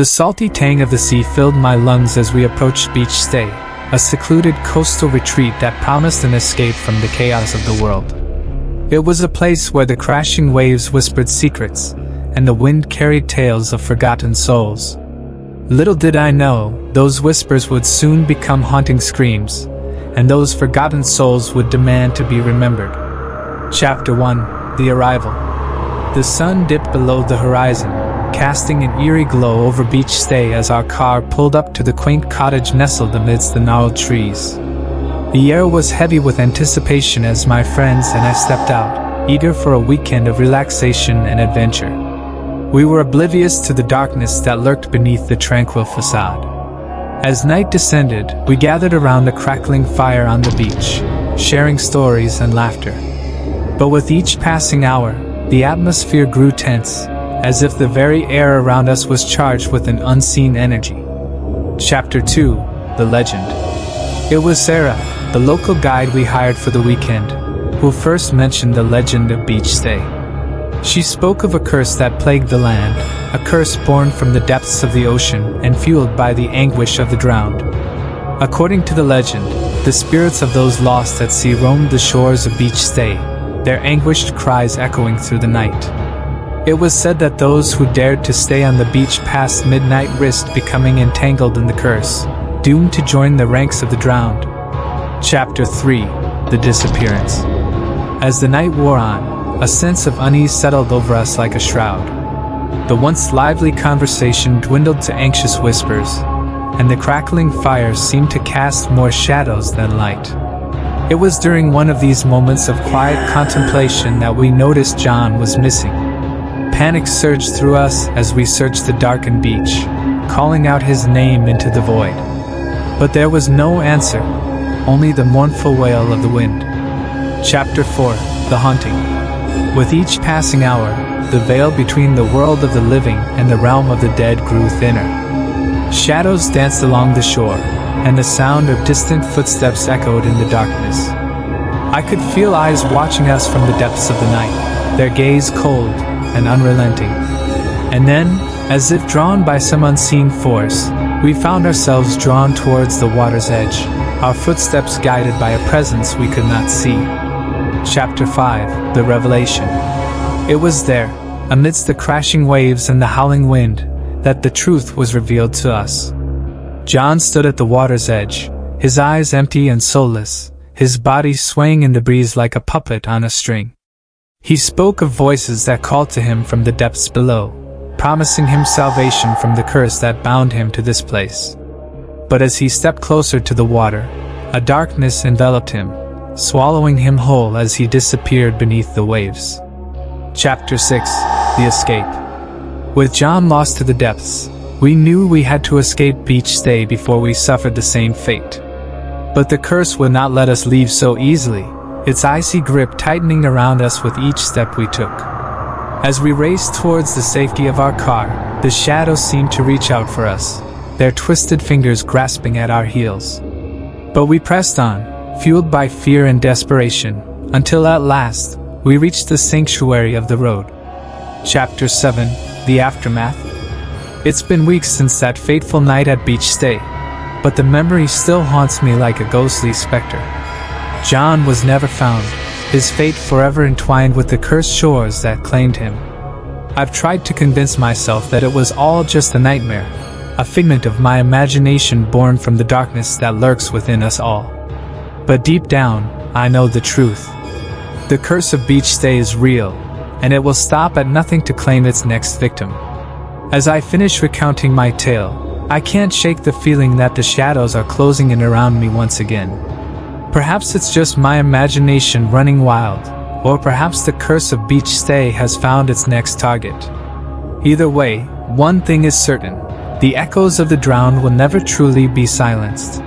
The salty tang of the sea filled my lungs as we approached Beech Stay, a secluded coastal retreat that promised an escape from the chaos of the world. It was a place where the crashing waves whispered secrets, and the wind carried tales of forgotten souls. Little did I know, those whispers would soon become haunting screams, and those forgotten souls would demand to be remembered. Chapter 1: The Arrival. The sun dipped below the horizon, casting an eerie glow over Beech Stay as our car pulled up to the quaint cottage nestled amidst the gnarled trees. The air was heavy with anticipation as my friends and I stepped out, eager for a weekend of relaxation and adventure. We were oblivious to the darkness that lurked beneath the tranquil facade. As night descended, we gathered around a crackling fire on the beach, sharing stories and laughter. But with each passing hour, the atmosphere grew tense, as if the very air around us was charged with an unseen energy. Chapter 2: The Legend. It was Sarah, the local guide we hired for the weekend, who first mentioned the legend of Beech Stay. She spoke of a curse that plagued the land, a curse born from the depths of the ocean and fueled by the anguish of the drowned. According to the legend, the spirits of those lost at sea roamed the shores of Beech Stay, their anguished cries echoing through the night. It was said that those who dared to stay on the beach past midnight risked becoming entangled in the curse, doomed to join the ranks of the drowned. Chapter 3: The Disappearance. As the night wore on, a sense of unease settled over us like a shroud. The once lively conversation dwindled to anxious whispers, and the crackling fire seemed to cast more shadows than light. It was during one of these moments of quiet contemplation that we noticed John was missing. Panic surged through us as we searched the darkened beach, calling out his name into the void. But there was no answer, only the mournful wail of the wind. Chapter 4: The Haunting. With each passing hour, the veil between the world of the living and the realm of the dead grew thinner. Shadows danced along the shore, and the sound of distant footsteps echoed in the darkness. I could feel eyes watching us from the depths of the night, their gaze cold and unrelenting. And then, as if drawn by some unseen force, we found ourselves drawn towards the water's edge, our footsteps guided by a presence we could not see. Chapter 5: The Revelation. It was there, amidst the crashing waves and the howling wind, that the truth was revealed to us. John stood at the water's edge, his eyes empty and soulless, his body swaying in the breeze like a puppet on a string. He spoke of voices that called to him from the depths below, promising him salvation from the curse that bound him to this place. But as he stepped closer to the water, a darkness enveloped him, swallowing him whole as he disappeared beneath the waves. Chapter 6: The Escape. With John lost to the depths, we knew we had to escape Beech Stay before we suffered the same fate. But the curse would not let us leave so easily, its icy grip tightening around us with each step we took. As we raced towards the safety of our car, the shadows seemed to reach out for us, their twisted fingers grasping at our heels. But we pressed on, fueled by fear and desperation, until at last, we reached the sanctuary of the road. Chapter 7: The Aftermath. It's been weeks since that fateful night at Beech Stay, but the memory still haunts me like a ghostly specter. John was never found, his fate forever entwined with the cursed shores that claimed him. I've tried to convince myself that it was all just a nightmare, a figment of my imagination born from the darkness that lurks within us all. But deep down, I know the truth. The curse of Beech Stay is real, and it will stop at nothing to claim its next victim. As I finish recounting my tale, I can't shake the feeling that the shadows are closing in around me once again. Perhaps it's just my imagination running wild, or perhaps the curse of Beech Stay has found its next target. Either way, one thing is certain: the echoes of the drowned will never truly be silenced.